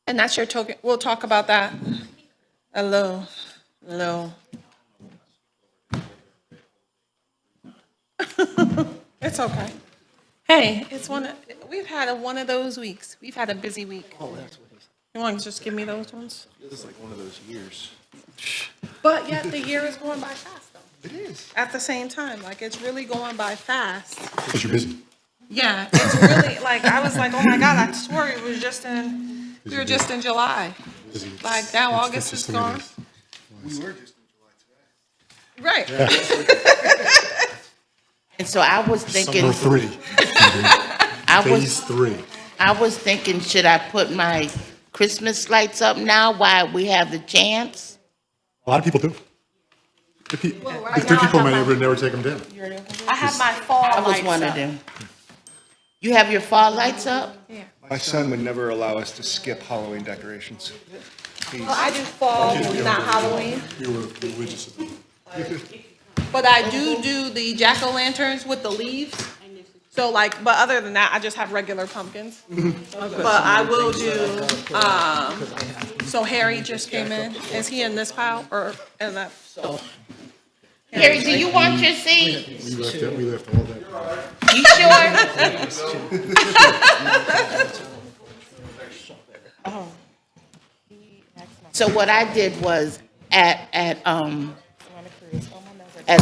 And that's your token. We'll talk about that. Hello. Hello. It's okay. Hey, we've had one of those weeks. We've had a busy week. Oh, that's what he said. You want to just give me those ones? This is like one of those years. But yet the year is going by fast though. It is. At the same time, like it's really going by fast. Because you're busy. Yeah, it's really like I was like, oh my God, I swore we were just in July. Busy. Like now It's August is just the way it gone. is. We were just in Right. And so I was thinking, Summer 3. Phase 3. I was thinking, should I put my Christmas lights up now while we have the chance? A lot of people do. The right three now I people in my have neighborhood never take them down. I have my fall I was lights one up. of them. You have your fall lights up? Yeah. My son would never allow us to skip Halloween decorations. Well, I do fall, not Halloween. You were religious. But I do the jack-o'-lanterns with the leaves. So like, but other than that, I just have regular pumpkins. But I will do, so Harry just came in. Is he in this pile or in that? Harry, do you want your seat? We left all that. You sure? So what I did was at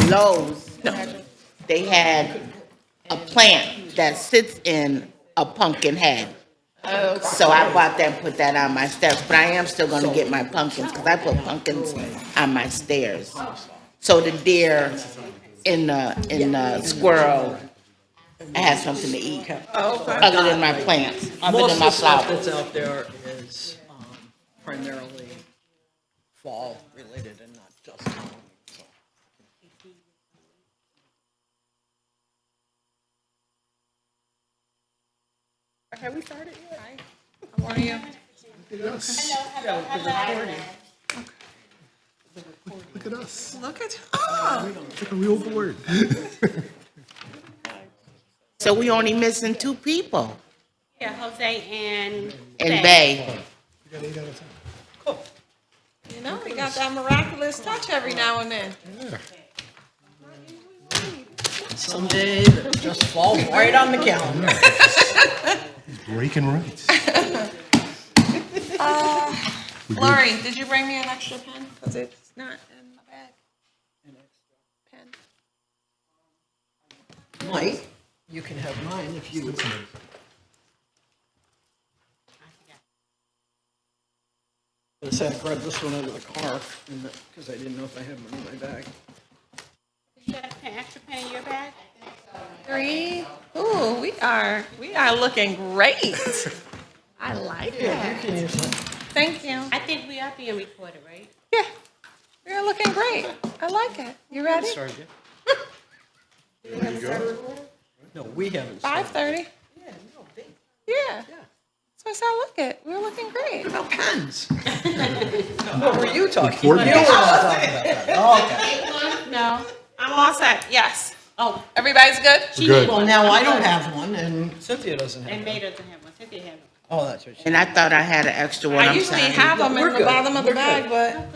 Lowe's, they had a plant that sits in a pumpkin head. So I bought that and put that on my steps, but I am still gonna get my pumpkins, because I put pumpkins on my stairs. So the deer and the squirrel has something to eat, other than my plants, other Most than of my the stuff flowers. that's out there is primarily fall related and not just Halloween. So. Okay, we started yet? Hi. How are you? Look at us. Look at, It's like a real board. So we only missing 2 people Yeah, Jose and in Bay. you know, we got that miraculous touch every now and then. Someday that just falls right on the calendar. Breaking rights. Lori, did you bring me an extra pen? Because it's not in my bag. Pen. Mike, you can have mine if you. I said I grabbed this one out of the car because I didn't know if I had one in my bag. You got an extra pen in your bag? 3. Ooh, we are looking great. I like that. You can use it. Thank you. I think we are being recorded, right? Yeah, we're looking great. I like it. You ready? Sorry, no, we haven't. 5:30. Yeah. So I said, look it. We're looking great. About pens. What were you talking Important. about? You were talking about that. Oh, okay. No, I'm all set. Yes. Oh, everybody's good? We're good. Well, now I don't have one and Cynthia doesn't have And one. May doesn't have one. Cynthia has one. Oh, that's right. And I thought I had an extra one, I I'm usually sorry. have them in We're the good. bottom of the We're bag, but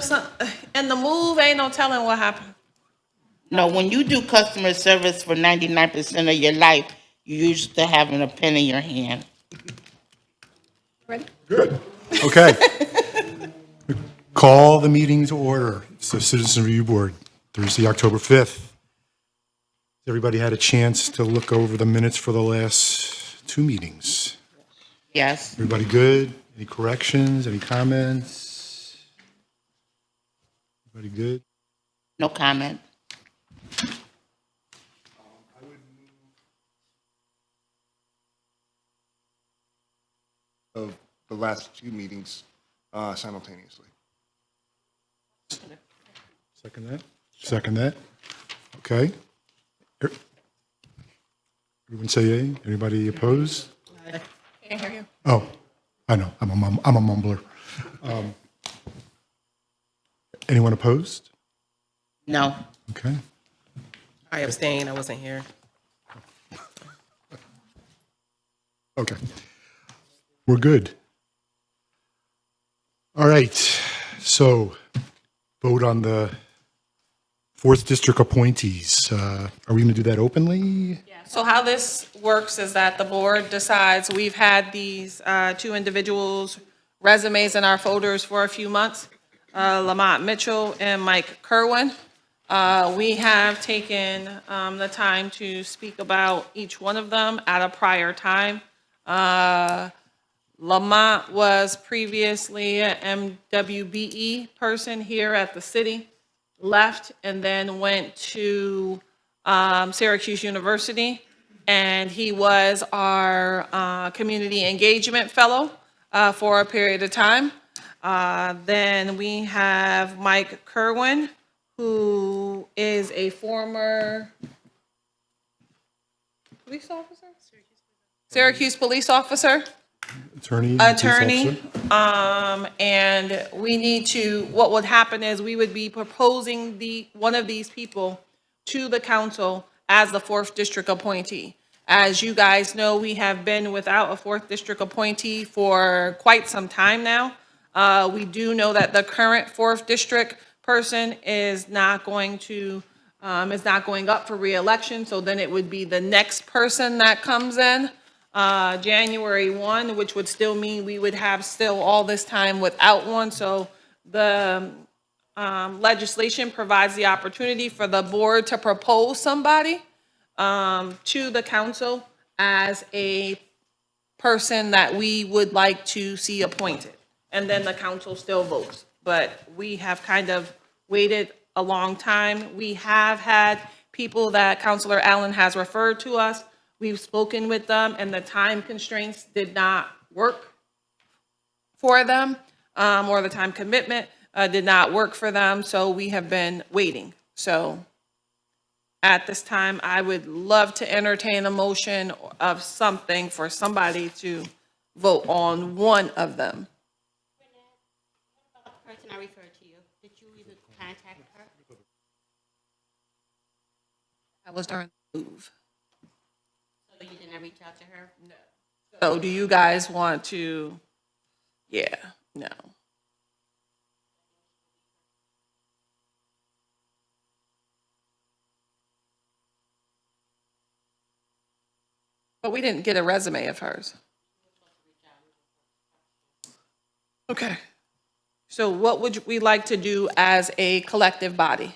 in the move, ain't no telling what happened. No, when you do customer service for 99% of your life, you're used to having a pen in your hand. Ready? Good. Okay. Call the meeting to order. It's the Citizen Review Board, Thursday, October 5th. Everybody had a chance to look over the minutes for the last 2 meetings. Yes? Everybody good? Any corrections, any comments? Everybody good? No comment. Of the last 2 meetings simultaneously. Second that? Second that? Okay. Everyone say yay? Anybody opposed? Can't hear you. Oh, I know, I'm a mumbler. Anyone opposed? No. Okay. I abstain, I wasn't here. Okay. We're good. All right, so vote on the 4th District appointees. Are we going to do that openly? So how this works is that the board decides, we've had these two individuals' resumes in our folders for a few months, Lamont Mitchell and Mike Kerwin. We have taken the time to speak about each one of them at a prior time. Lamont was previously an MWBE person here at the city, left and then went to Syracuse University, and he was our community engagement fellow for a period of time. Then we have Mike Kerwin, who is a former police officer? Syracuse police officer. Attorney? police Attorney, officer? and we need to, what would happen is we would be proposing one of these people to the council as the 4th District appointee. As you guys know, we have been without a 4th District appointee for quite some time now. We do know that the current 4th District person is not going up for reelection, so then it would be the next person that comes in. January 1, which would still mean we would have still all this time without one. So the legislation provides the opportunity for the board to propose somebody to the council as a person that we would like to see appointed. And then the council still votes. But we have kind of waited a long time. We have had people that Councilor Allen has referred to us. We've spoken with them, and the time constraints did not work for them, or the time commitment did not work for them, so we have been waiting. So at this time, I would love to entertain a motion of something for somebody to vote on one of them. The person I referred to you, did you even contact her? That was during the move. So you didn't reach out to her? No. So do you guys want to, yeah, no. But we didn't get a resume of hers. Okay. So what would we like to do as a collective body?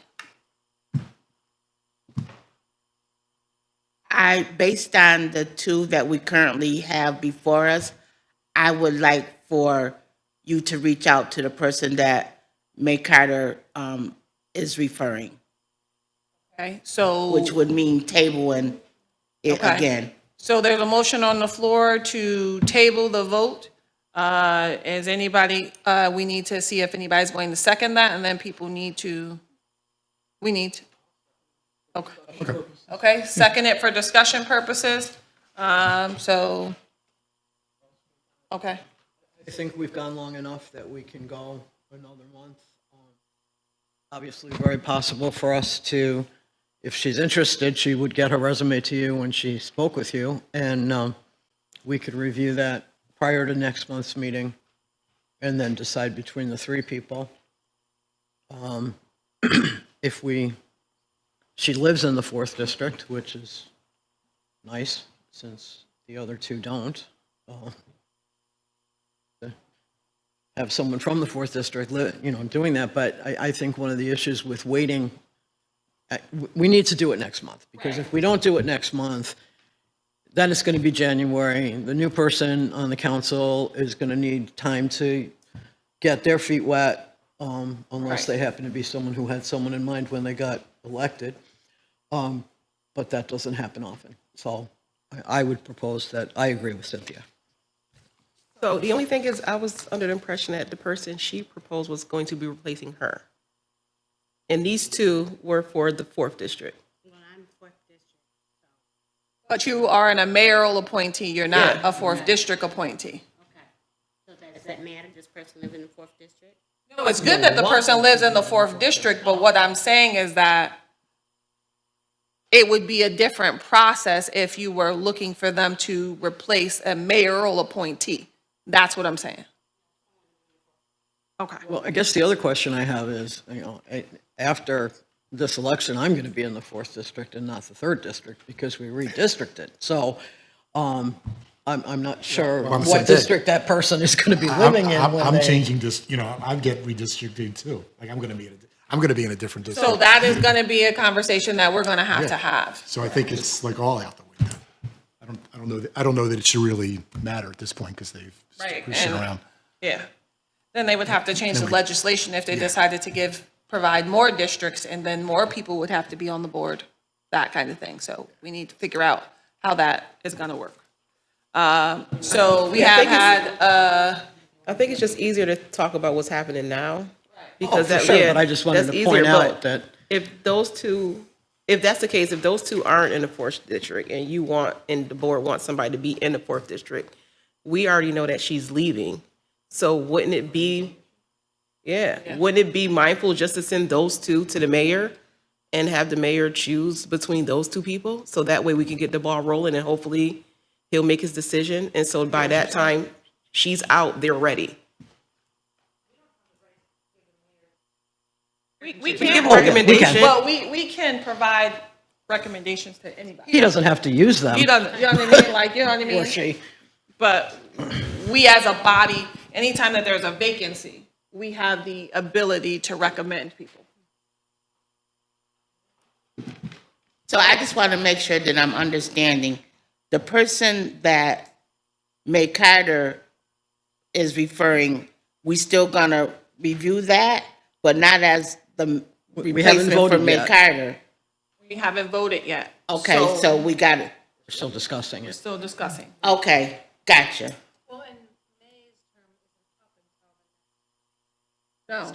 Based on the two that we currently have before us, I would like for you to reach out to the person that May Carter is referring, Okay, so. which would mean tabling it Okay. again. So there's a motion on the floor to table the vote. Is anybody, we need to see if anybody's going to second that, and then people need to, okay. Okay, second it for discussion purposes. So, okay. I think we've gone long enough that we can go another month. Obviously, very possible for us to, if she's interested, she would get her resume to you when she spoke with you, and we could review that prior to next month's meeting, and then decide between the three people. If she lives in the 4th District, which is nice, since the other two don't. To have someone from the 4th District, doing that, but I think one of the issues with waiting, we need to do it next month, because if we don't do it next month, then it's going to be January. The new person on the council is going to need time to get their feet wet, unless Right. they happen to be someone who had someone in mind when they got elected. But that doesn't happen often. So I would propose that, I agree with Cynthia. So the only thing is, I was under the impression that the person she proposed was going to be replacing her. And these two were for the 4th District. Well, I'm 4th District. But you are a mayoral appointee, you're not Yeah. a 4th District appointee. Okay. So does that matter? Does person live in the 4th District? No, it's good that the person lives in the 4th District, but what I'm saying is that it would be a different process if you were looking for them to replace a mayoral appointee. That's what I'm saying. Okay. Well, I guess the other question I have is, after this election, I'm going to be in the 4th district and not the 3rd district because we redistricted. So I'm not sure Well, I'm what saying- district that person is going to be living in when I'm they. changing this, I get redistricted too. Like, I'm going to be in a different district. So that is gonna be a conversation that we're gonna have to have. So I think it's like all out the window. I don't know that it should really matter at this point because they've Right, pushed it and- around. Yeah. Then they would have to change the legislation if they decided to provide more districts, and then more people would have to be on the board, that kind of thing. So we need to figure out how that is gonna work. So we Yeah, I have think had, I think it's just easier to talk about what's happening now. Because for that, sure, yeah, but I just wanted that's to easier, point but out that- if that's the case, if those two aren't in the 4th district and the board wants somebody to be in the 4th district, we already know that she's leaving. So wouldn't it be mindful just to send those two to the mayor and have the mayor choose between those two people? So that way we can get the ball rolling and hopefully he'll make his decision. And so by that time, she's out, they're ready. we give can, recommendation. well, we can provide recommendations to anybody. He doesn't have to use them. You know what I mean? Like, you know what I Or mean? she. But we as a body, anytime that there's a vacancy, we have the ability to recommend people. So I just want to make sure that I'm understanding. The person that May Carter is referring, we still gonna review that, but not as the We haven't replacement for voted May yet. Carter. We haven't voted yet. Okay, so we got it. We're still discussing We're it. still discussing. Okay, gotcha. No,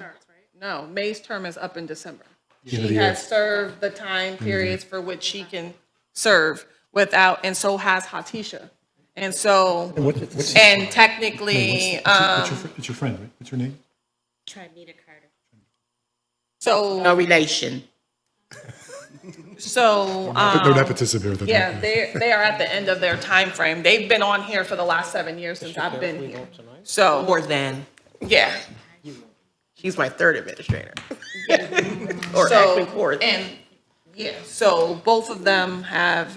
no, May's term is up in December. of She the year. has served the time periods for which she can serve without, and so has Hatisha. And so, and technically, It's your friend, right? What's her name? Trinita Carter. so, No relation. so, No nepotism here. yeah, they are at the end of their time frame. They've been on here for the last 7 years since I've been here. So, More than, yeah. she's my 3rd administrator. Or So, actually 4th. and, yeah, so both of them have,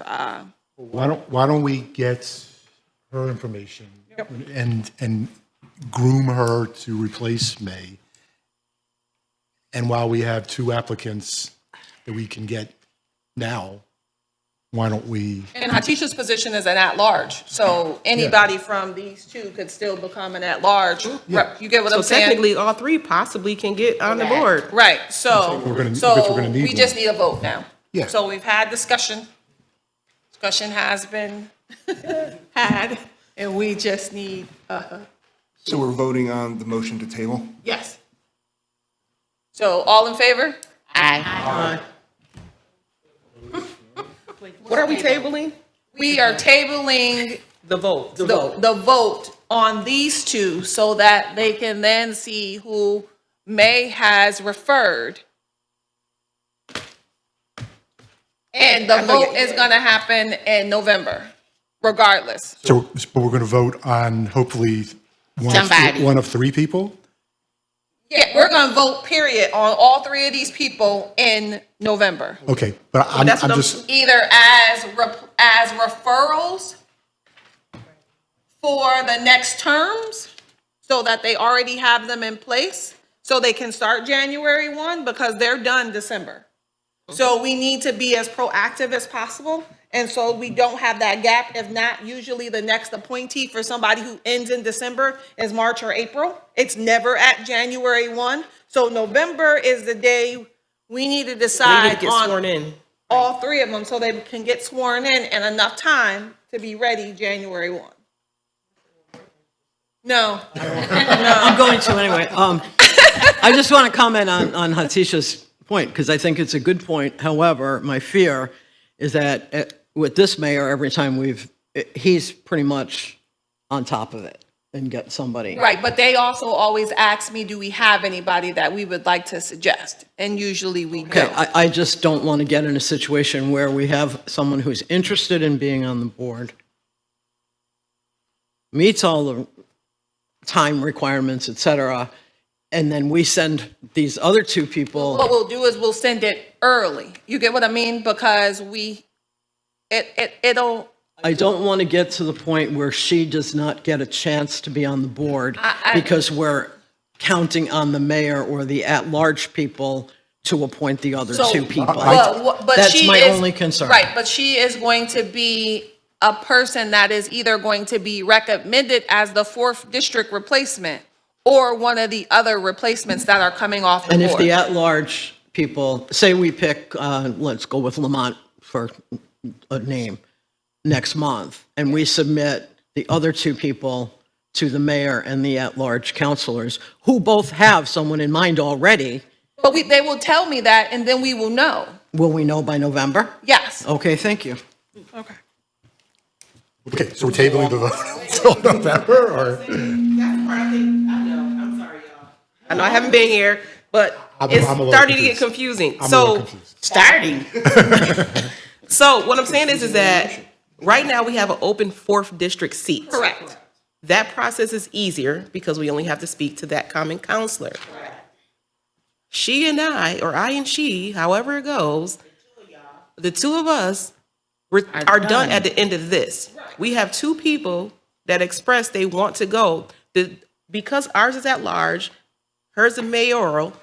Why don't we get her information and groom her to replace May? And while we have 2 applicants that we can get now, why don't we? and Hatisha's position is an at-large. So anybody from these 2 could still become an at-large. rep. You get what So I'm saying? technically, all 3 possibly can get on the board. Right, so, We're gonna- so because we're gonna need we one. just need a vote now. Yeah. So we've had discussion. Discussion has been had, and we just need, So we're voting on the motion to table? yes. So all in favor? Aye. What are we tabling? We are tabling The vote. the vote on these 2 so that they can then see who May has referred. And the vote is gonna happen in November, regardless. So, but we're going to vote on hopefully Somebody. one of 3 people? Yeah, we're gonna vote, period, on all 3 of these people in November. Okay, but I'm that's what I'm- just, Either as referrals for the next terms, so that they already have them in place, so they can start January 1, because they're done December. So we need to be as proactive as possible, and so we don't have that gap. If not, usually the next appointee for somebody who ends in December is March or April. It's never at January 1. So November is the day we need to We need decide to get sworn on in. all 3 of them, so they can get sworn in and enough time to be ready January 1. No, I'm going to anyway. I just want to comment on Hatisha's point, because I think it's a good point. However, my fear is that with this mayor, every time he's pretty much on top of it and get somebody. right, but they also always ask me, do we have anybody that we would like to suggest? And usually we Okay, do. I just don't want to get in a situation where we have someone who's interested in being on the board, meets all the time requirements, et cetera, and then we send these other two people. What we'll do is we'll send it early. You get what I mean? Because it'll, I don't want to get to the point where she does not get a chance to be on the board because we're counting on the mayor or the at-large people to appoint the other two people. but That's she my is- only concern. Right, but she is going to be a person that is either going to be recommended as the 4th district replacement or one of the other replacements that are coming off the And board. if the at-large people, say we pick, let's go with Lamont for a name, next month, and we submit the other two people to the mayor and the at-large councilors, who both have someone in mind already, But they will tell me that, and then we will know. will we know by November? Yes. Okay, thank you. Okay. Okay, so we're tabling the vote until November, or? That's part I think, I know, I'm sorry, y'all. I know I haven't been here, but it's I'm a little starting to get confused. confusing. I'm a little So, confused. Starting. so what I'm saying is that right now we have an open 4th district seat. Correct. That process is easier because we only have to speak to that common counselor. She and I, or I and she, however it goes, the two of us are done at the end of this. We have 2 people that express they want to go. Because ours is at large, hers is mayoral,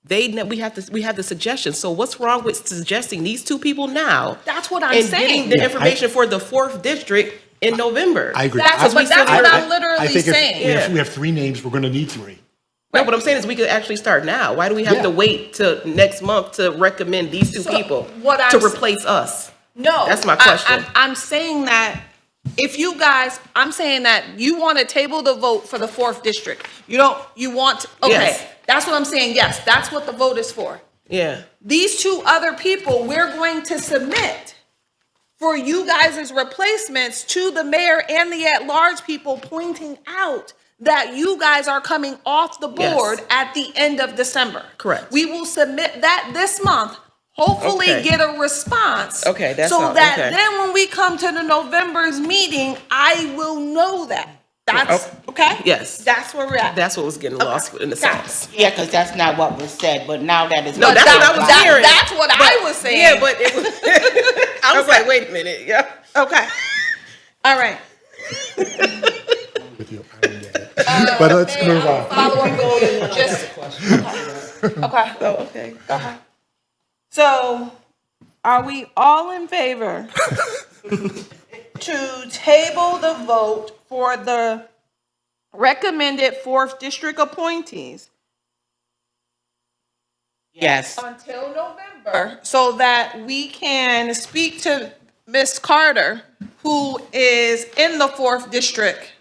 we have the suggestion. So what's wrong with suggesting these 2 people now? That's what I'm and saying. getting the information for the 4th district in November? I agree. That's what I'm literally I think saying. if we have 3 names, we're going to need 3. No, what I'm saying is we could actually start now. Why do we have to wait till next month to recommend these 2 people what I'm to sa- replace us? No. That's my question. I'm saying that if you guys, I'm saying that you want to table the vote for the 4th district. You want, okay, Yes. that's what I'm saying. Yes, that's what the vote is for. Yeah. These 2 other people, we're going to submit for you guys' replacements to the mayor and the at-large people, pointing out that you guys are coming off the board Yes. at the end of December. Correct. We will submit that this month, hopefully Okay. get a response. Okay, that's so all, that okay. then when we come to the November's meeting, I will know that. That's okay. Yes. That's where we're at. That's what was getting lost in the Got it. sauce. Yeah, because that's not what was said, but now that is. No, But that's what I was hearing. That's what I was saying. Yeah, but it was, I was like, wait a minute, yeah. Okay. All right. With you, I don't get it. But let's move on. Follow up with you. Just okay. Oh, okay. So, are we all in favor to table the vote for the recommended 4th district appointees Yes. until November so that we can speak to Ms. Carter, who is in the 4th district,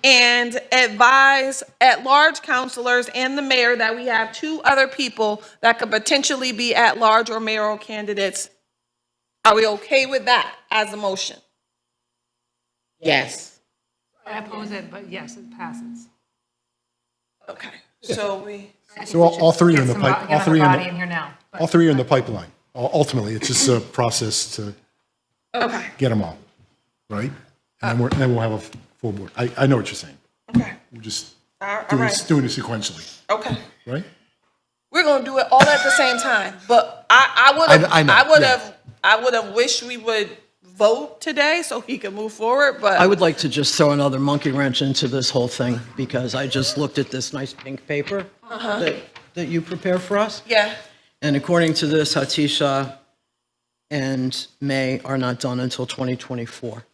and advise at-large counselors and the mayor that we have 2 other people that could potentially be at-large or mayoral candidates? Are we okay with that as a motion? Yes. I oppose it, but yes, it passes. Okay, so we, So all 3 are in the Get pipe, all another 3 body are in here now. But all 3 are in the pipeline. Ultimately, it's just a process to okay, get them all, right? And then we'll have a full board. I know what you're saying. okay, We're just all doing right, doing it sequentially, okay. right? We're gonna do it all at the same time, but I I know, I would have wished we would vote today so he could move forward, but. I would like to just throw another monkey wrench into this whole thing, because I just looked at this nice pink paper that you prepared for us. Yeah, And according to this, Hatisha and May are not done until 2024.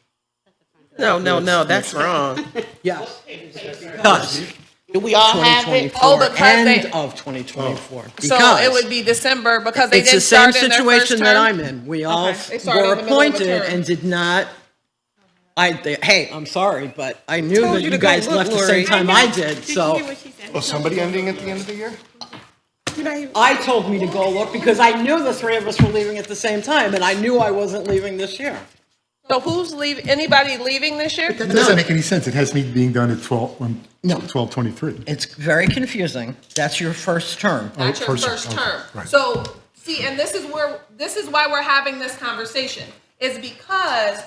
No, that's wrong. Yes. Because Do we all have it? 2024, Oh, because end they- of 2024. so it Because would be December because they it's didn't the same start in their first situation that term? I'm in. We all Okay, they started were in the middle of a appointed term. and did not, hey, I'm sorry, but I knew Told that you you to go guys look, left the Lori. same time I did, so Was somebody ending at the end of the year? I told me to go look because I knew the 3 of us were leaving at the same time, and I knew I wasn't leaving this year. So who's leaving, anybody leaving this year? That doesn't make any sense. It has me being done at 12/23. It's very confusing. That's your first term. That's your first okay, term. right. So, see, and this is why we're having this conversation, is because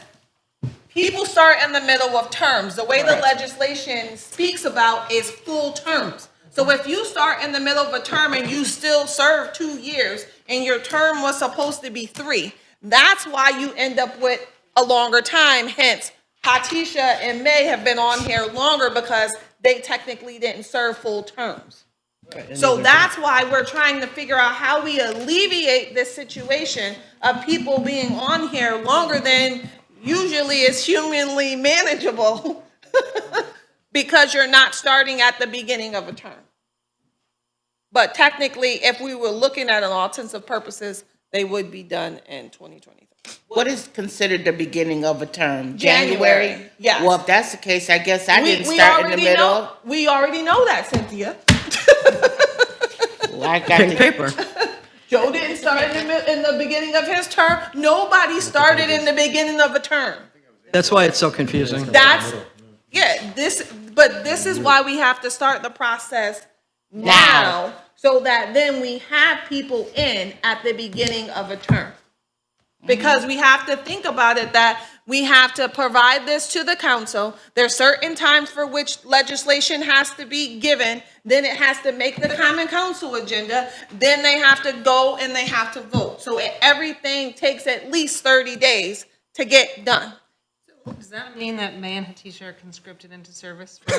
people start in the middle of terms. The way the legislation speaks about is full terms. So if you start in the middle of a term and you still serve 2 years and your term was supposed to be 3, that's why you end up with a longer time. Hence, Hatisha and May have been on here longer because they technically didn't serve full terms. So that's why we're trying to figure out how we alleviate this situation of people being on here longer than usually is humanly manageable because you're not starting at the beginning of a term. But technically, if we were looking at it in all intents and purposes, they would be done in 2023. What is considered the beginning of a term? January, yes. Well, if that's the case, I guess I didn't We start in the already middle. know- We already know that, Cynthia. Well, I got Pink to, paper. Joe didn't start in the beginning of his term. Nobody started in the beginning of a term. That's why it's so confusing. That's, yeah, but this is why we have to start the process now, so that then we have people in at the beginning of a term. Because we have to think about it that we have to provide this to the council. There's certain times for which legislation has to be given. Then it has to make the common council agenda. Then they have to go and they have to vote. So everything takes at least 30 days to get done. Does that mean that May and Hatisha are conscripted into service for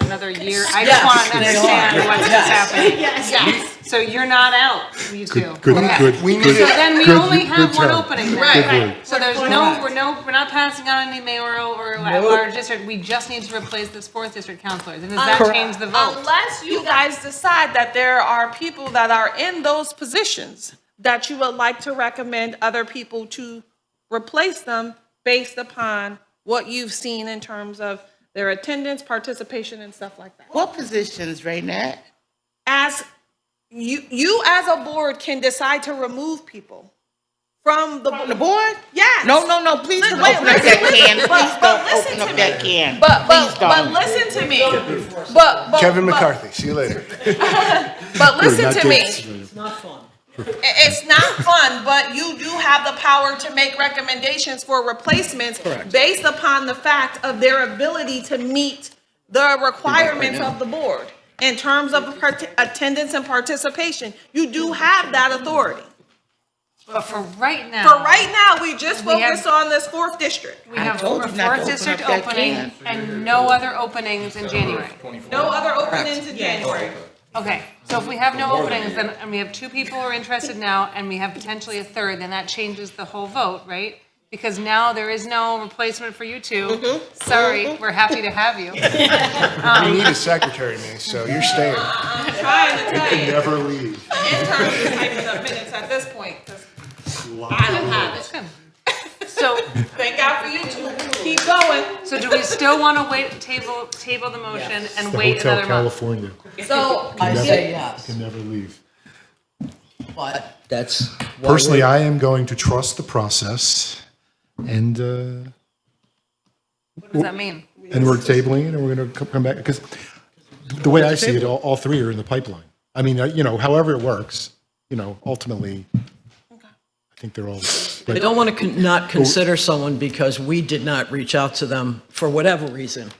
another year? I just want to understand what's happening. Yes. So you're not out, you two? Good, Okay. good. So then we only have one opening then. Right. So there's we're not passing on any mayoral or at-large district. We just need to replace this 4th district councilors. And does that change the vote? Unless you guys decide that there are people that are in those positions that you would like to recommend other people to replace them based upon what you've seen in terms of their attendance, participation, and stuff like that. what positions, Raynette? As you as a board can decide to remove people from the board? Yes. No, please don't Wait, open up listen, that can. listen, Please but don't listen open to up me. that can. But Please don't. listen to me. But Kevin but- McCarthy, see you later. But listen to me. It's not fun. It's not fun, but you do have the power to make recommendations for replacements based upon the fact of their ability to meet the requirements of the board in terms of attendance and participation. You do have that authority. But for right now. For right now, we just We have- focus on this 4th district. We have told a you not to 4th open district up that opening can. and no other openings in January. No other openings in January. Okay, so if we have no openings, then, and we have 2 people who are interested now, and we have potentially a 3rd, then that changes the whole vote, right? Because now there is no replacement for you 2. Sorry, we're happy to have you. We need a secretary, May, so you're staying. I'm trying to tell you, Never leave. interns are typing up minutes at this point, 'cause I don't have it. So, Thank God for you two. Keep going. so do we still want to wait, table the motion and The wait Hotel another month? California. So, I say yes, Can never leave. but that's. why Personally, we're- I am going to trust the process and What does that mean? we're tabling it and we're going to come back because the way I see it, all 3 are in the pipeline. I mean, however it works, ultimately, I think they're all. I don't want to not consider someone because we did not reach out to them for whatever reason,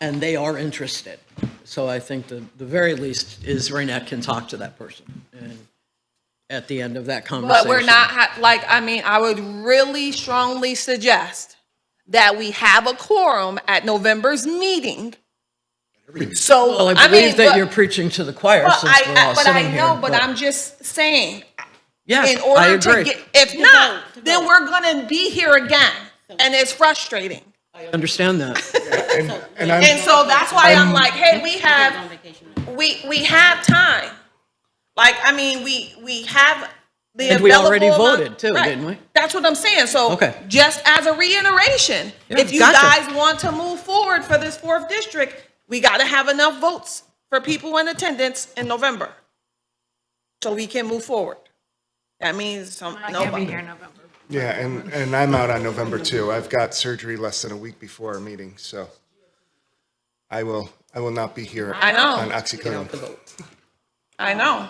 and they are interested. So I think the very least is Raynette can talk to that person and at the end of that conversation. but we're not, I would really strongly suggest that we have a quorum at November's meeting. So, Well, I believe that but- you're preaching to the choir but since we're all but sitting I here. know, but I'm just saying, Yes, in I order to agree. get, if not, then we're gonna be here again, and it's frustrating. I understand that. And I'm, And so that's why I'm like, hey, we On have, vacation. we have time. Like, we have the And we already available amount- voted too, Right. didn't we? That's what I'm saying. So Okay. just as a reiteration, Yeah, if you gotcha. guys want to move forward for this 4th district, we gotta have enough votes for people in attendance in November. So we can move forward. That means I can't be nobody. here in November. yeah, and I'm out on November 2. I've got surgery less than a week before our meeting, so I will not be here I know. on oxycodone. I know.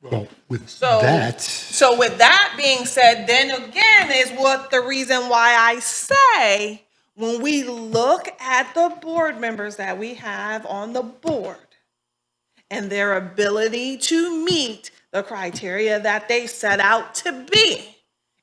Well, with So- that, So with that being said, then again is what the reason why I say, when we look at the board members that we have on the board, and their ability to meet the criteria that they set out to be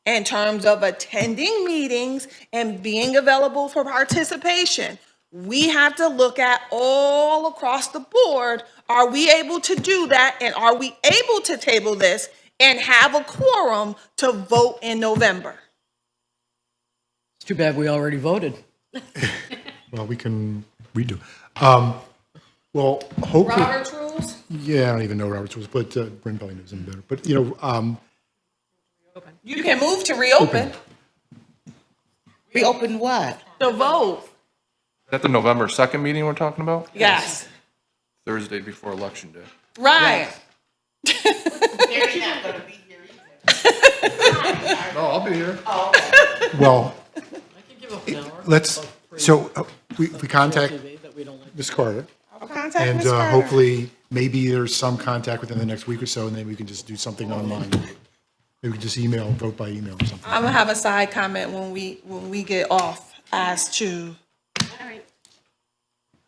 in terms of attending meetings and being available for participation. We have to look at all across the board. Are we able to do that? And are we able to table this and have a quorum to vote in November? It's too bad we already voted. Well, we can redo. Well, hopefully, Robert's rules? yeah, I don't even know Robert's rules, but Bryn probably knows them better. But, You can move to reopen Reopen what? the vote. Is that the November 2nd meeting we're talking about? Yes. Thursday before Election Day. Right. They're not gonna be here either. No, I'll be here. well, I can give up an hour. let's, so we contact Ms. Carter, I'll contact and Ms. Carter. hopefully, maybe there's some contact within the next week or so, and then we can just do something online. Maybe we can just vote by email or something. I'm gonna have a side comment when we get off as to, All right.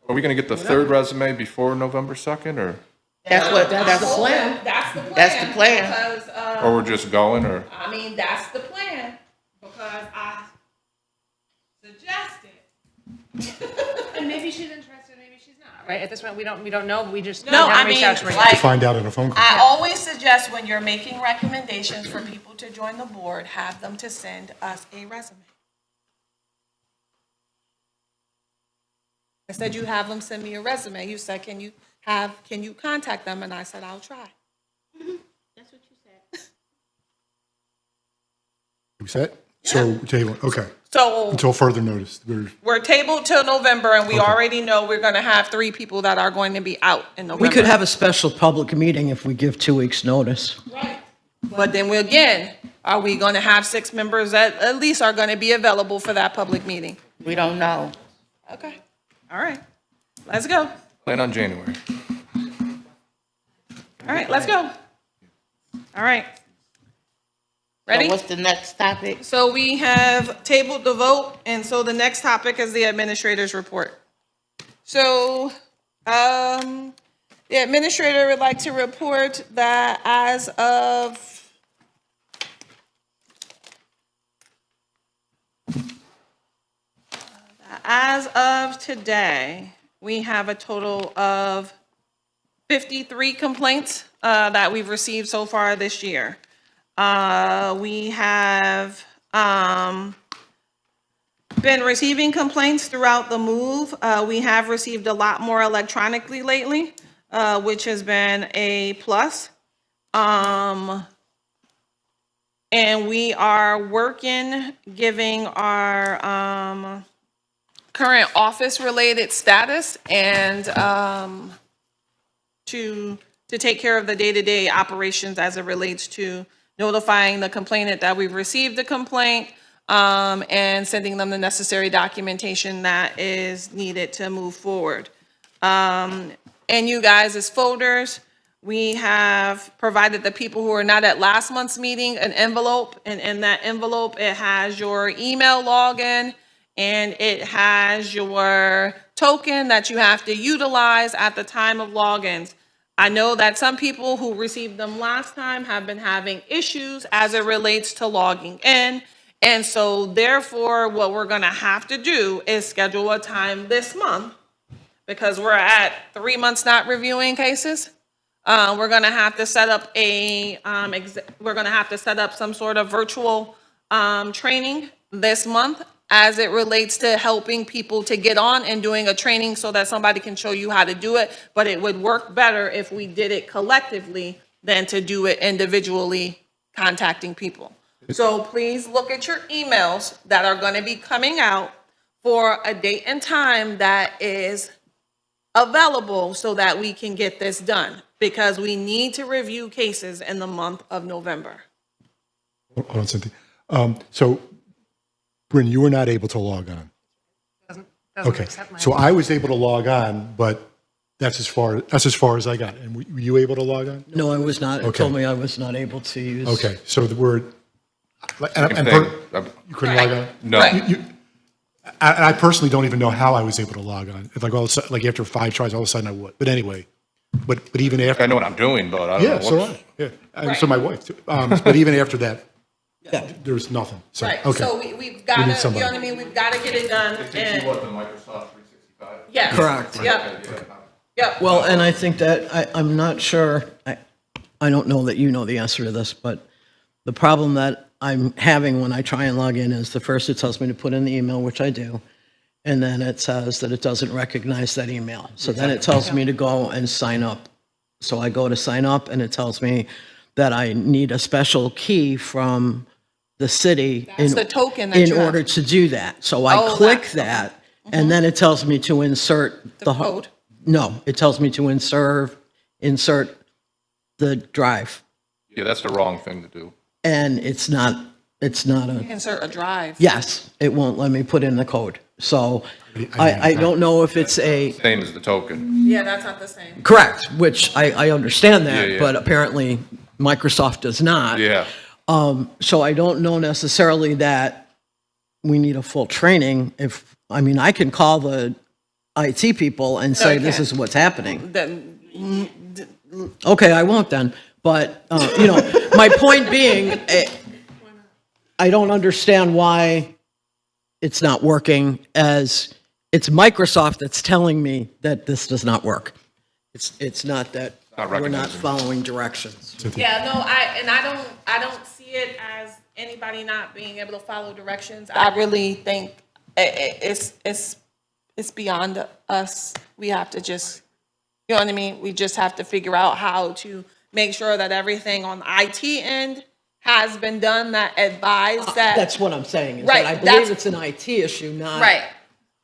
Are we going to get the third resume before November 2nd, or That's the plan. that's the plan. That's the plan. Because, or we're just going, or? I mean, that's the plan, because I suggested. And maybe she's interested, maybe she's not, right? At this point, we don't know, we just. No, we I haven't reached mean, out to her yet. like, Find out in a phone call. I always suggest when you're making recommendations for people to join the board, have them to send us a resume. I said, you have them send me a resume. You said, can you contact them? And I said, I'll try. That's what you said. We set? So, table, okay, So until further notice. we're tabled till November, and we already know we're gonna have 3 people that are going to be out in November. We could have a special public meeting if we give 2 weeks' notice. Right. But then are we gonna have 6 members that at least are gonna be available for that public meeting? We don't know. Okay, all right, let's go. Plan on January. All right, let's go. All right. So Ready? what's the next topic? So we have tabled the vote, and so the next topic is the administrator's report. So, the administrator would like to report that as of today, we have a total of 53 complaints that we've received so far this year. We have been receiving complaints throughout the move. We have received a lot more electronically lately, which has been a plus. And we are working, giving our current office-related status and to take care of the day-to-day operations as it relates to notifying the complainant that we've received the complaint, and sending them the necessary documentation that is needed to move forward. And you guys, as folders, we have provided the people who are not at last month's meeting an envelope, and in that envelope, it has your email login, and it has your token that you have to utilize at the time of logins. I know that some people who received them last time have been having issues as it relates to logging in. And so therefore, what we're gonna have to do is schedule a time this month, because we're at 3 months not reviewing cases. We're gonna have to set up some sort of virtual training this month as it relates to helping people to get on and doing a training so that somebody can show you how to do it. But it would work better if we did it collectively than to do it individually, contacting people. So please look at your emails that are going to be coming out for a date and time that is available so that we can get this done, because we need to review cases in the month of November. Hold on, Cynthia. So, Bryn, you were not able to log on. Doesn't Okay, accept my- so I was able to log on, but that's as far as I got. And were you able to log on? No, I was not. It Okay. told me I was not able to use. Okay, so the word, Same thing. you couldn't log on? No. Right. I personally don't even know how I was able to log on. It's like all of a sudden, like after 5 tries, all of a sudden I would. But anyway, but even after. I know what I'm doing, but I don't know Yeah, so what's. I, yeah, and so my wife too. But even after that, Yeah. there's nothing, so, Right, okay. so we've gotta, you know somebody. what I mean, we've gotta get it done, and, What, the Microsoft 365? yes. Correct. Yep, Well, and I think that, I'm not sure, I don't know that you know the answer to this, but the problem that I'm having when I try and log in is the first it tells me to put in the email, which I do, and then it says that it doesn't recognize that email. So then it tells me to go and sign up. So I go to sign up and it tells me that I need a special key from the city That's the token that you in have. order to do that. So I Oh, click that, that, and then it tells me to insert The code. No, it tells me to insert the drive, Yeah, that's the wrong thing to do. and it's not a, insert a drive. yes, it won't let me put in the code. So I don't know if it's a, Same as the token. Yeah, that's not the same. correct, which I understand Yeah, that, yeah. but apparently Microsoft does not. Yeah. So I don't know necessarily that we need a full training. I can call the IT people and say, you this can't. is what's happening. Then, Okay, I won't then. But, my point being, I don't understand why it's not working, as it's Microsoft that's telling me that this does not work. It's not that Not we're not recognizing. following directions. yeah, no, I don't see it as anybody not being able to follow directions. I really think it's beyond us. We have to just, you know what I mean? We just have to figure out how to make sure that everything on the IT end has been done that advise that. That's what I'm saying, is Right, that I that's- believe it's an IT issue, Right.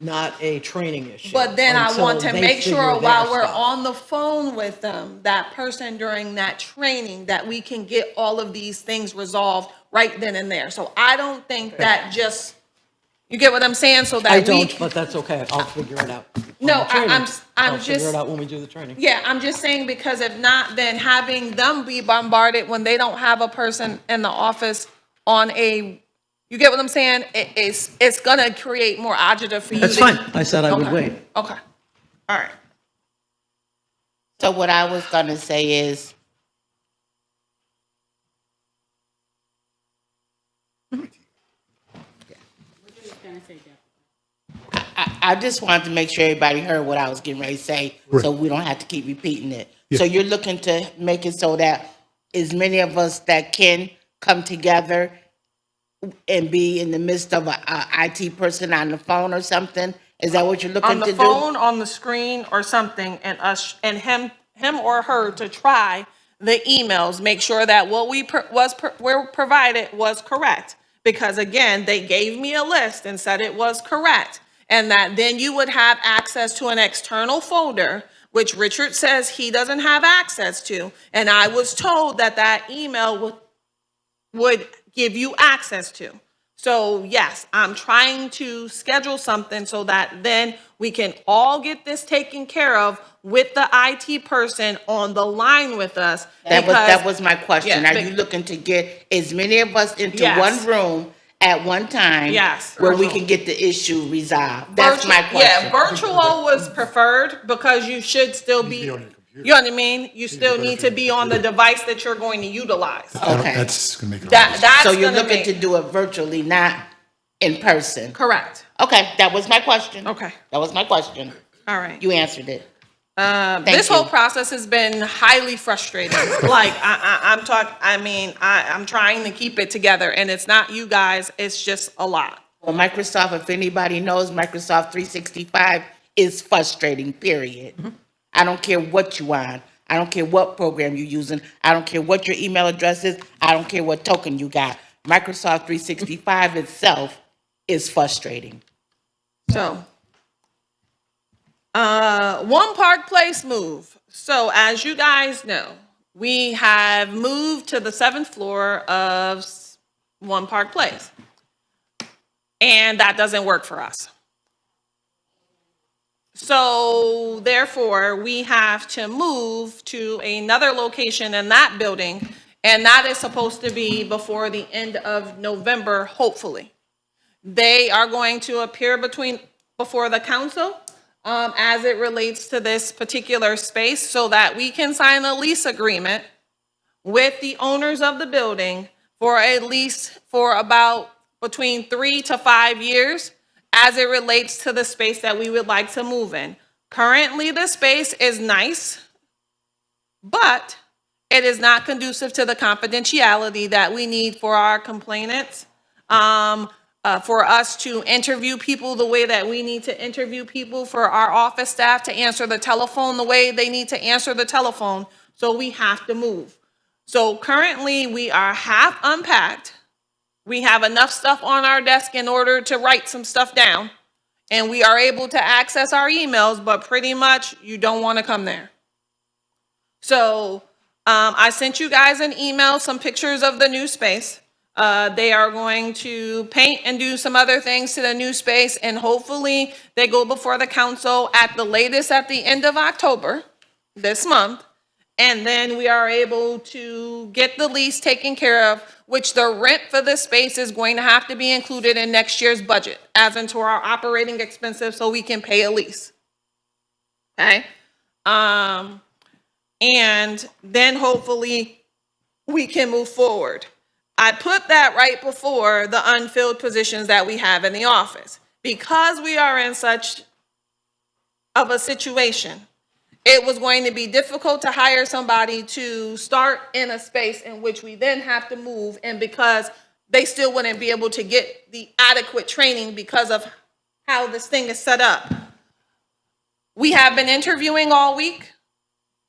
not a training issue. But then I until want to they make figure sure their while we're stuff. on the phone with them, that person during that training, that we can get all of these things resolved right then and there. So I don't think that just, you get what I'm saying? So that I we don't, but that's okay, I'll figure it out. on No, the training. I'm I'll figure just- it out when we do the training. Yeah, I'm just saying, because if not, then having them be bombarded when they don't have a person in the office on you get what I'm saying? It's gonna create more agita for you. That's fine, I said I would Okay. wait. Okay, all right. So what I was gonna say is, I just wanted to make sure everybody heard what I was getting ready to say, so we don't have to keep repeating it. So you're looking to make it so that as many of us that can come together and be in the midst of a IT person on the phone or something? Is that what you're looking On to the do? phone, on the screen, or something, and him or her to try the emails, make sure that what were provided was correct. Because again, they gave me a list and said it was correct. And that then you would have access to an external folder, which Richard says he doesn't have access to. And I was told that that email would give you access to. So yes, I'm trying to schedule something so that then we can all get this taken care of with the IT person on the line with us. That was my question. Yeah, Are you looking to get as many of us into Yes. one room at one time? Yes. Where we can get the issue resolved? That's my question. Yeah, virtual was preferred because you should still be, you know what I mean? You still need to be on the device that you're going to utilize. Okay. That's gonna make it. That's So you're gonna looking make- to do it virtually, not in person? Correct. Okay, that was my question. Okay. That was my question. All right. You answered it. This whole you. process has been highly frustrating. Like, I'm trying to keep it together, and it's not you guys, it's just a lot. Well, Microsoft, if anybody knows, Microsoft 365 is frustrating, period. I don't care what you on. I don't care what program you're using. I don't care what your email address is. I don't care what token you got. Microsoft 365 itself is frustrating. So, One Park Place move. So as you guys know, we have moved to the 7th floor of One Park Place. And that doesn't work for us. So therefore, we have to move to another location in that building, and that is supposed to be before the end of November, hopefully. They are going to appear before the council as it relates to this particular space so that we can sign a lease agreement with the owners of the building for a lease for about between 3 to 5 years as it relates to the space that we would like to move in. Currently, the space is nice, but it is not conducive to the confidentiality that we need for our complainants. For us to interview people the way that we need to interview people, for our office staff to answer the telephone the way they need to answer the telephone. So we have to move. So currently we are half unpacked. We have enough stuff on our desk in order to write some stuff down. And we are able to access our emails, but pretty much you don't want to come there. So I sent you guys an email, some pictures of the new space. They are going to paint and do some other things to the new space, and hopefully they go before the council at the latest at the end of October this month. And then we are able to get the lease taken care of, which the rent for this space is going to have to be included in next year's budget as into our operating expenses so we can pay a lease. Okay? And then hopefully we can move forward. I put that right before the unfilled positions that we have in the office. Because we are in such of a situation, it was going to be difficult to hire somebody to start in a space in which we then have to move, and because they still wouldn't be able to get the adequate training because of how this thing is set up. We have been interviewing all week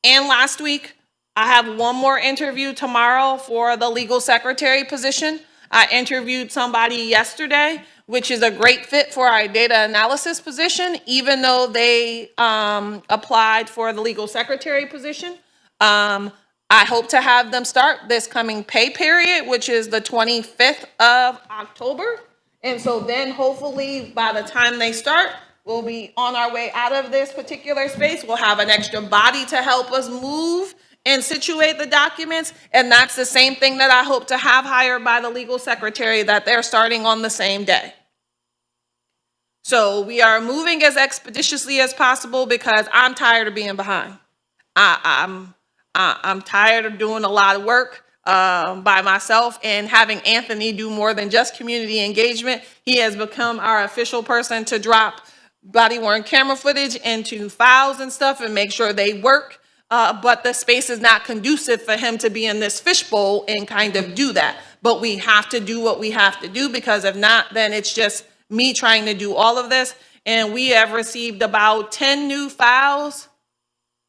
and last week. I have one more interview tomorrow for the legal secretary position. I interviewed somebody yesterday, which is a great fit for our data analysis position, even though they applied for the legal secretary position. I hope to have them start this coming pay period, which is the 25th of October. And so then hopefully by the time they start, we'll be on our way out of this particular space. We'll have an extra body to help us move and situate the documents. And that's the same thing that I hope to have hired by the legal secretary, that they're starting on the same day. So we are moving as expeditiously as possible because I'm tired of being behind. I'm tired of doing a lot of work by myself and having Anthony do more than just community engagement. He has become our official person to drop body-worn camera footage into files and stuff and make sure they work. But the space is not conducive for him to be in this fishbowl and kind of do that. But we have to do what we have to do, because if not, then it's just me trying to do all of this. And we have received about 10 new files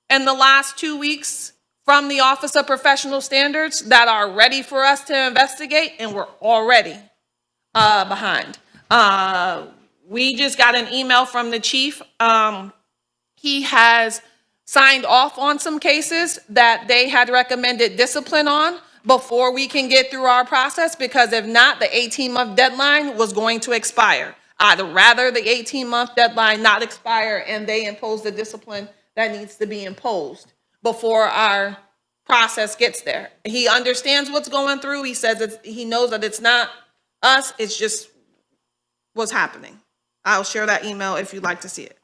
in the last 2 weeks from the Office of Professional Standards that are ready for us to investigate, and we're already behind. We just got an email from the chief. He has signed off on some cases that they had recommended discipline on before we can get through our process, because if not, the 18-month deadline was going to expire. I'd rather the 18-month deadline not expire and they impose the discipline that needs to be imposed before our process gets there. He understands what's going through. He says he knows that it's not us, it's just what's happening. I'll share that email if you'd like to see it.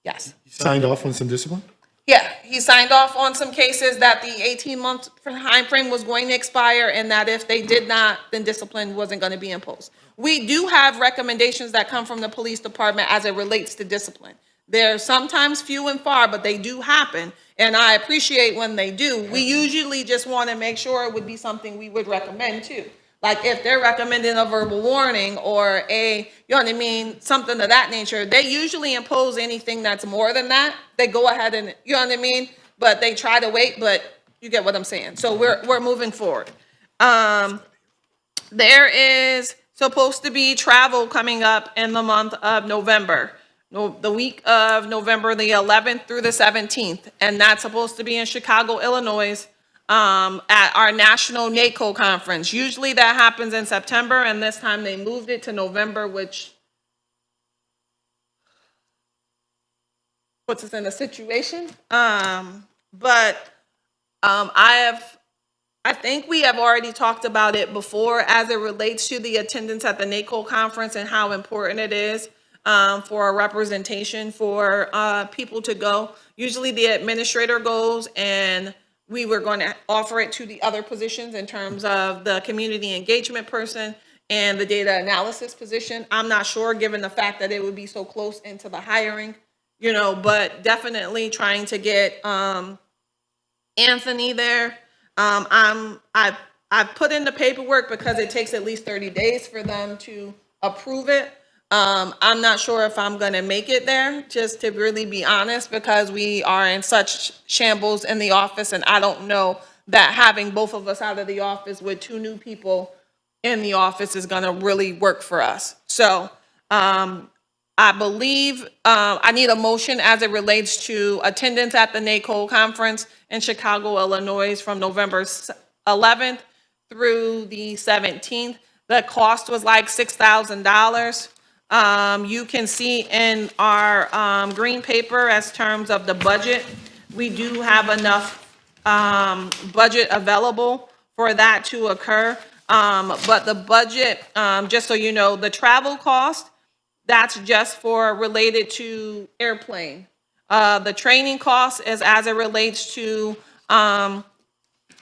Yes. You signed off on some discipline? Yeah, he signed off on some cases that the 18-month time frame was going to expire, and that if they did not, then discipline wasn't going to be imposed. We do have recommendations that come from the police department as it relates to discipline. They're sometimes few and far, but they do happen, and I appreciate when they do. We usually just want to make sure it would be something we would recommend too. Like if they're recommending a verbal warning or you know what I mean, something of that nature, they usually impose anything that's more than that. They go ahead and, you know what I mean? But they try to wait, but you get what I'm saying. So we're moving forward. There is supposed to be travel coming up in the month of November. The week of November the 11th through the 17th. And that's supposed to be in Chicago, Illinois, at our national NACO conference. Usually that happens in September, and this time they moved it to November, which puts us in a situation. I think we have already talked about it before as it relates to the attendance at the NACO conference and how important it is. for a representation for people to go. Usually the administrator goes, and we were going to offer it to the other positions in terms of the community engagement person and the data analysis position. I'm not sure, given the fact that it would be so close into the hiring, but definitely trying to get Anthony there. I've put in the paperwork because it takes at least 30 days for them to approve it. I'm not sure if I'm gonna make it there, just to really be honest, because we are in such shambles in the office, and I don't know that having both of us out of the office with 2 new people in the office is gonna really work for us. So, I believe I need a motion as it relates to attendance at the NACO conference in Chicago, Illinois, from November 11th through the 17th. The cost was like $6,000. You can see in our green paper as terms of the budget, we do have enough budget available for that to occur. But the budget, just so you know, the travel cost, that's just for related to airplane. The training cost is as it relates to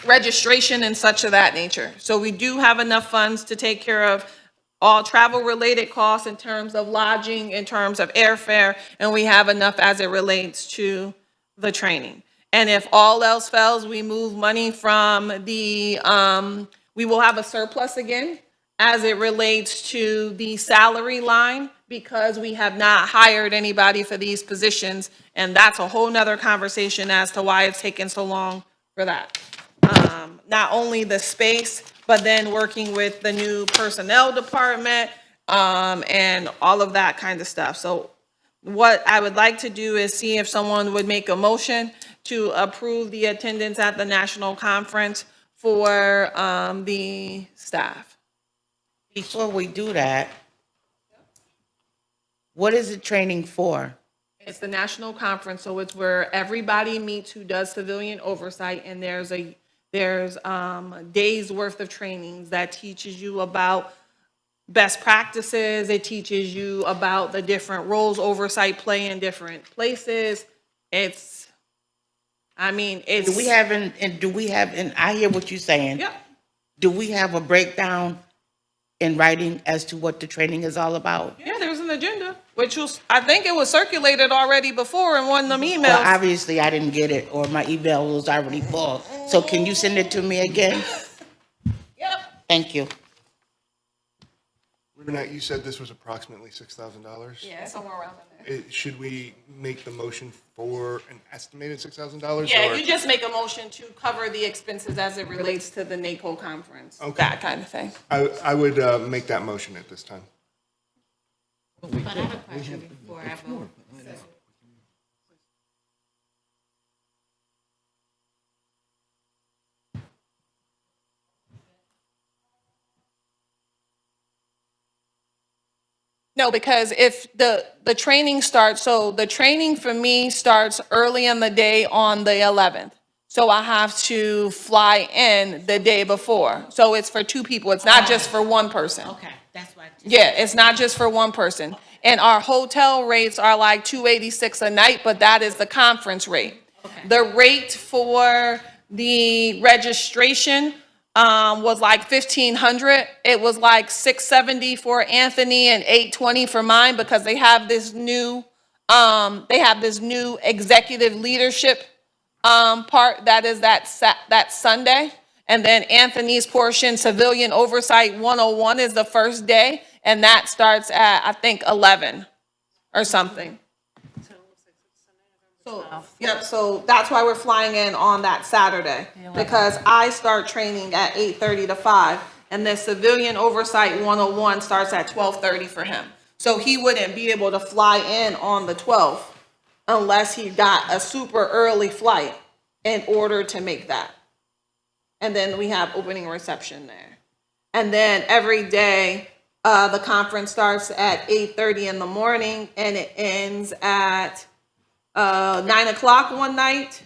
registration and such of that nature. So we do have enough funds to take care of all travel-related costs in terms of lodging, in terms of airfare, and we have enough as it relates to the training. And if all else fails, we move money from the, we will have a surplus again as it relates to the salary line, because we have not hired anybody for these positions, and that's a whole nother conversation as to why it's taken so long for that. Not only the space, but then working with the new personnel department, and all of that kind of stuff. So what I would like to do is see if someone would make a motion to approve the attendance at the national conference for the staff. Before we do that, what is it training for? It's the national conference, so it's where everybody meets who does civilian oversight, and there's days worth of trainings that teaches you about best practices. It teaches you about the different roles oversight play in different places. Do we have, and I hear what you're saying. Yeah. Do we have a breakdown in writing as to what the training is all about? Yeah, there's an agenda, which I think it was circulated already before in one of them emails. Well, obviously I didn't get it, or my email was already full. So can you send it to me again? Yep. Thank you. Renee, you said this was approximately $6,000? Yeah, somewhere around in there. Should we make the motion for an estimated $6,000? Yeah, or- you just make a motion to cover the expenses as it relates to the NACO conference, that kind of thing. I would make that motion at this time. But I have a question before I vote. No, because if the training starts, so the training for me starts early in the day on the 11th. So I have to fly in the day before. So it's for 2 people. It's not just for one person. Okay, that's why. Yeah, it's not just for one person. And our hotel rates are like $286 a night, but that is the conference rate. Okay. The rate for the registration was like $1,500. It was like $670 for Anthony and $820 for mine, because they have this new executive leadership part that is that Sunday. And then Anthony's portion, Civilian Oversight 101, is the first day, and that starts at, I think, 11 or something. So, yep, so that's why we're flying in on that Saturday, because I start training at 8:30 to 5, and then Civilian Oversight 101 starts at 12:30 for him. So he wouldn't be able to fly in on the 12th unless he got a super early flight in order to make that. And then we have opening reception there. And then every day, the conference starts at 8:30 in the morning, and it ends at 9 o'clock one night.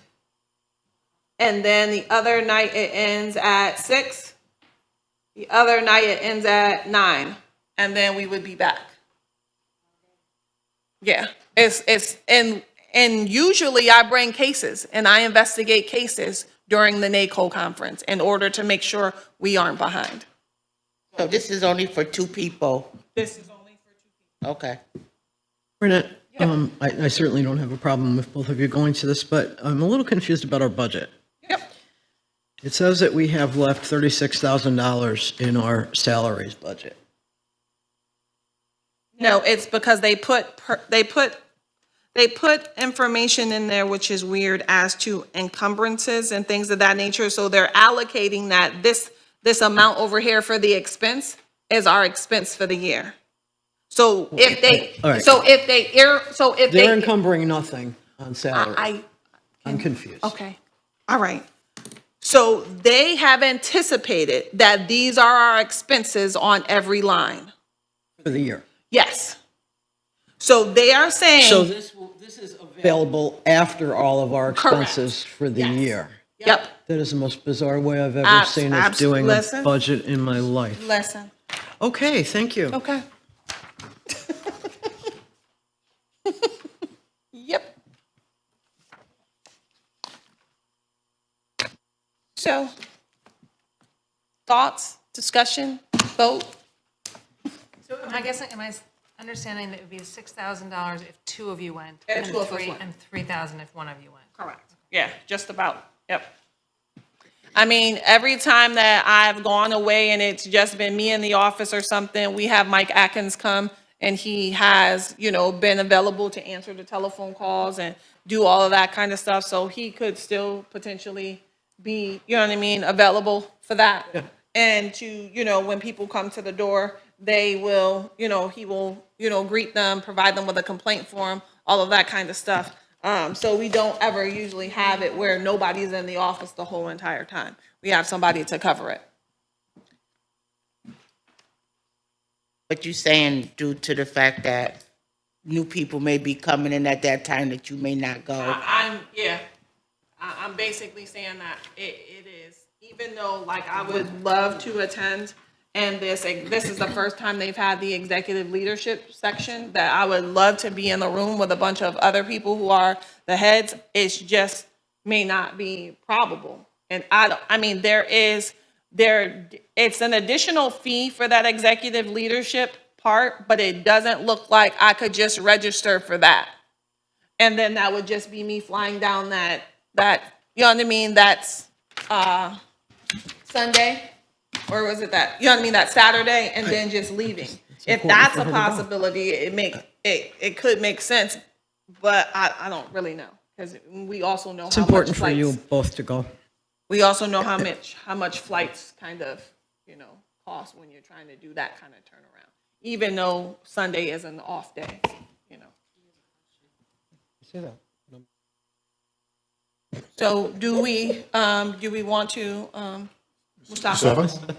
And then the other night it ends at 6. The other night it ends at 9. And then we would be back. Yeah, and usually I bring cases and I investigate cases during the NACO conference in order to make sure we aren't behind. So this is only for 2 people? This is only for 2 Okay. Renette, I certainly don't have a problem with both of you going to this, but I'm a little confused about our budget. people. Yep. It says that we have left $36,000 in our salaries budget. No, it's because they put information in there which is weird as to encumbrances and things of that nature. So they're allocating that this amount over here for the expense is our expense for the year. So if they, All right. They're encumbering nothing on salary. I'm confused. Okay, all right. So they have anticipated that these are our expenses on every line. For the year. Yes. So they are saying. So this is available after all of our Correct. expenses for the year. Yep, That is the most bizarre way I've ever seen of doing a listen. budget in my life. listen, Okay, thank you. okay. Yep. So, thoughts, discussion, vote? So am I understanding that it would be $6,000 if 2 of you went? And 2 of us went. And 3,000 if 1 of you went? Correct. Yeah, just about, yep. I mean, every time that I've gone away and it's just been me in the office or something, we have Mike Atkins come and he has, been available to answer the telephone calls and do all of that kind of stuff. So he could still potentially be, available for that. Yeah. And to, when people come to the door, they will, he will, greet them, provide them with a complaint form, all of that kind of stuff. So we don't ever usually have it where nobody's in the office the whole entire time. We have somebody to cover it. But you're saying due to the fact that new people may be coming in at that time that you may not go? I'm basically saying that it is, even though like I would love to attend, and this is the first time they've had the executive leadership section, that I would love to be in the room with a bunch of other people who are the heads. It's just may not be probable. And it's an additional fee for that executive leadership part, but it doesn't look like I could just register for that. And then that would just be me flying down that, that's, Sunday, or was it that, that Saturday, and then just leaving. If that's a possibility, it could make sense, but I don't really know, because we also know It's how much important for you flights, both to go. we also know how much flights kind of, cost when you're trying to do that kind of turnaround, even though Sunday is an off day, See that? So do we want to, Mustafa? Mustafa?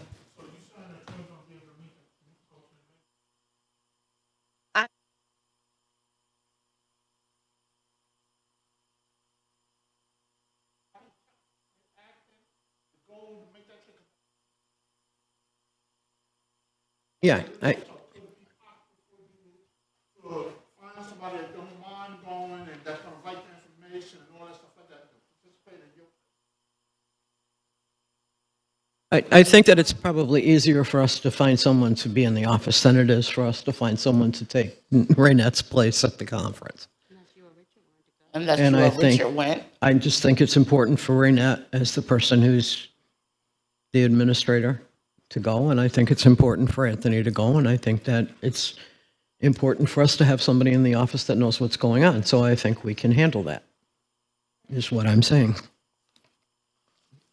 Yeah, Find somebody that don't mind going and that's gonna write the information and all that stuff like that, to participate in your. I think that it's probably easier for us to find someone to be in the office than it is for us to find someone to take Raynette's place at the conference. Unless And you I or think- Richard went? I just think it's important for Raynette, as the person who's the administrator, to go, and I think it's important for Anthony to go, and I think that it's important for us to have somebody in the office that knows what's going on, so I think we can handle that, is what I'm saying.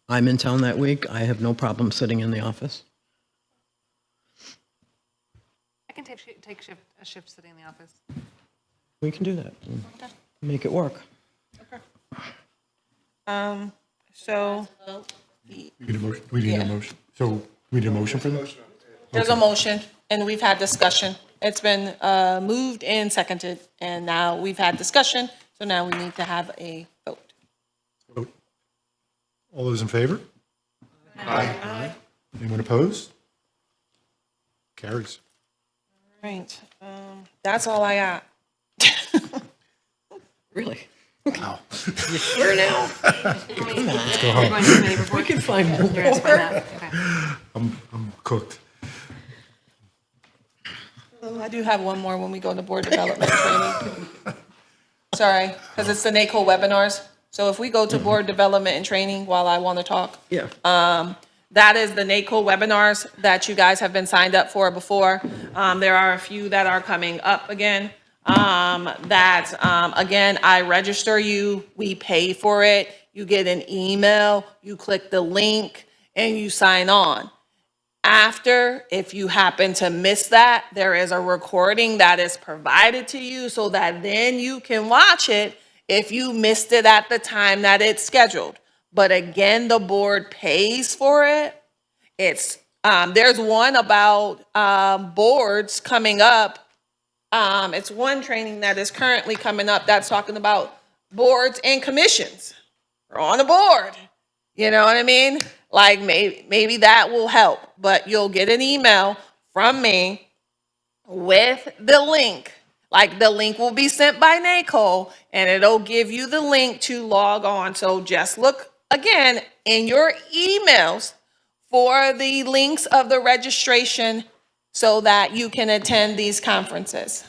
I'm in town that week, I have no problem sitting in the office. I can take a shift sitting in the office. We can do that, and make it work. So We need a motion. We need a motion. So we need a motion for that? there's a motion, and we've had discussion. It's been moved and seconded, and now we've had discussion, so now we need to have a vote. Vote. All those in favor? Aye. Anyone opposed? Carries. Right, that's all I got. Really? Where now? Let's go home. We can find more. You're gonna find that, okay. I'm cooked. I do have one more when we go to board development training. Sorry, because it's the NACO webinars. So if we go to board development and training while I want to talk. Yeah. That is the NACO webinars that you guys have been signed up for before. There are a few that are coming up again. Again, I register you, we pay for it, you get an email, you click the link, and you sign on. After, if you happen to miss that, there is a recording that is provided to you so that then you can watch it if you missed it at the time that it's scheduled. But again, the board pays for it. There's one about boards coming up. It's one training that is currently coming up that's talking about boards and commissions. We're on a board. You know what I mean? Like maybe that will help, but you'll get an email from me with the link. Like the link will be sent by NACO and it'll give you the link to log on. So just look again in your emails for the links of the registration so that you can attend these conferences.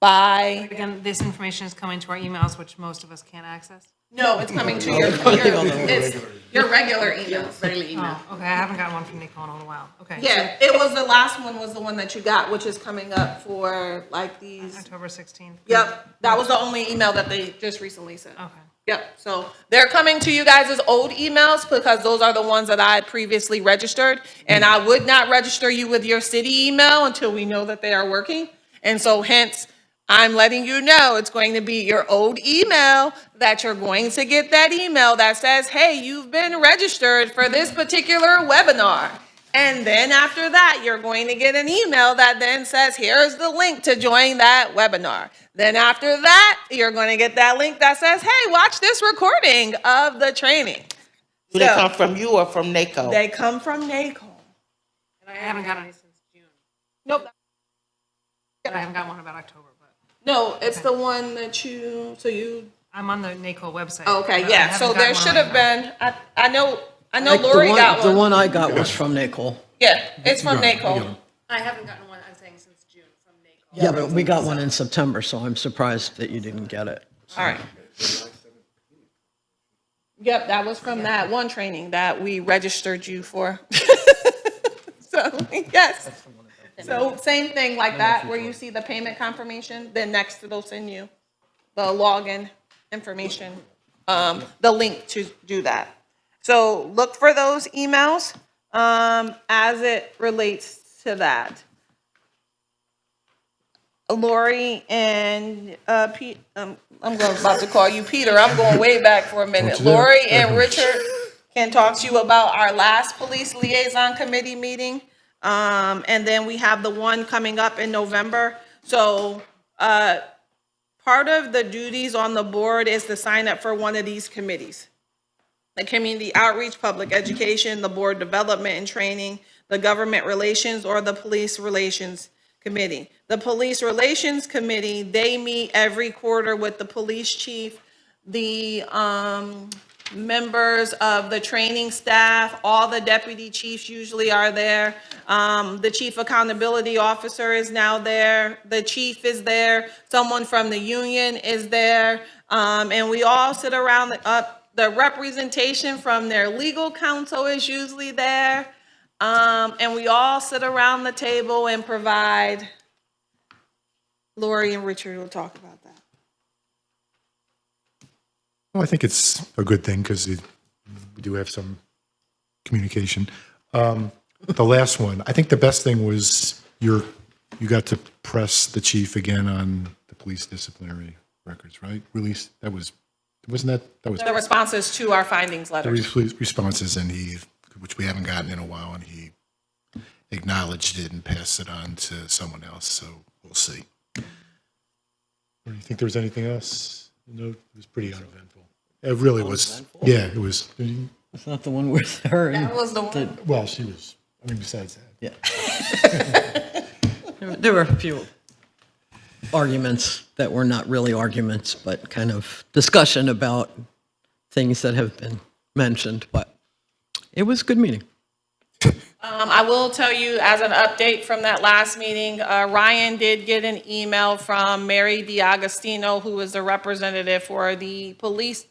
Bye. Again, this information is coming to our emails, which most of us can't access. No, it's coming to your regular emails. Oh, okay, I haven't gotten one from Nicole in a little while, okay. Yeah, it was the last one was the one that you got, which is coming up for like these. October 16th. Yep, that was the only email that they just recently sent. Okay. Yep, so they're coming to you guys as old emails because those are the ones that I had previously registered. And I would not register you with your city email until we know that they are working. And so hence, I'm letting you know it's going to be your old email that you're going to get that email that says, hey, you've been registered for this particular webinar. And then after that, you're going to get an email that then says, here's the link to join that webinar. Then after that, you're going to get that link that says, hey, watch this recording of the training. Do they come from you or from NACO? They come from NACO. And I haven't gotten it since June. Nope. I haven't gotten one about October, but No, it's the one that I'm on the NACO website. okay, but I yeah, haven't so gotten there one should right have now. been, I know Like Lori got The one. one I got was from Nicole. Yeah, it's from NACO. I haven't gotten one, I'm saying since June from NACO. Yeah, but we got one in September, so I'm surprised that you didn't get it. All right. Yep, that was from that one training that we registered you for. So, yes. So same thing like that, where you see the payment confirmation, then next it'll send you the login information, the link to do that. So look for those emails as it relates to that. Lori and Pete, I'm about to call you Peter. I'm going way back for a minute. Don't you dare. Lori and Richard can talk to you about our last police liaison committee meeting. And then we have the one coming up in November. So part of the duties on the board is to sign up for one of these committees. The community outreach, public education, the board development and training, the government relations, or the police relations committee. The police relations committee, they meet every quarter with the police chief, the members of the training staff, all the deputy chiefs usually are there. The chief accountability officer is now there. The chief is there. Someone from the union is there. And we all sit around the representation from their legal counsel is usually there. And we all sit around the table and provide. Lori and Richard will talk about that. Well, I think it's a good thing because we do have some communication. The last one, I think the best thing was you got to press the chief again on the police disciplinary records, right? Release, wasn't that was The responses to our findings the letters. responses, and which we haven't gotten in a while, and he acknowledged it and passed it on to someone else, so we'll see. Do you think there was anything else? No, it was pretty uneventful. It really was. Yeah, it was. It's not the one with her. That was the one. Well, she was, besides that. Yeah. There were a few. arguments that were not really arguments, but kind of discussion about things that have been mentioned, but it was a good meeting. I will tell you, as an update from that last meeting, Ryan did get an email from Mary DiAgostino, who is the representative for the police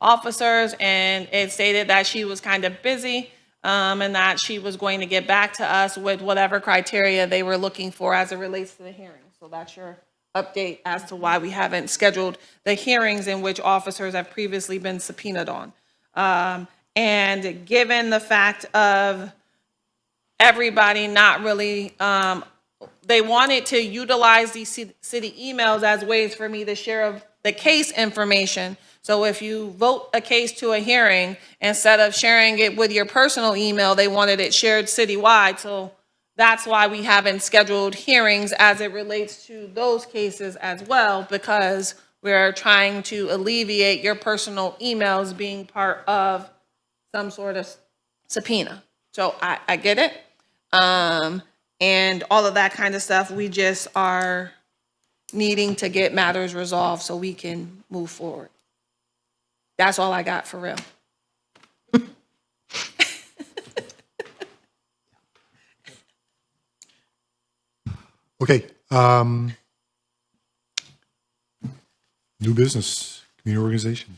officers, and it stated that she was kind of busy, and that she was going to get back to us with whatever criteria they were looking for as it relates to the hearing. So that's your update as to why we haven't scheduled the hearings in which officers have previously been subpoenaed on. And given the fact of everybody not really, they wanted to utilize these city emails as ways for me to share the case information. So if you vote a case to a hearing, instead of sharing it with your personal email, they wanted it shared citywide. So that's why we haven't scheduled hearings as it relates to those cases as well, because we're trying to alleviate your personal emails being part of some sort of subpoena. So I get it. And all of that kind of stuff, we just are needing to get matters resolved so we can move forward. That's all I got for real. Okay. New business, community organization.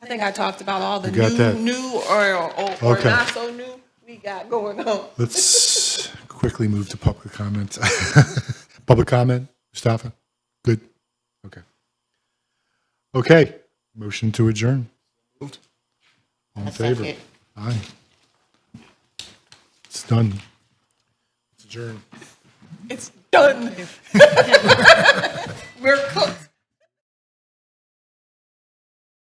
I think I talked about all the You got that. new or Okay. not so new we got going on. Let's quickly move to public comment. Public comment, Mustafa? Good? Okay. Okay, motion to adjourn. All in favor? second. Aye. It's done. It's adjourned. It's done. We're cooked.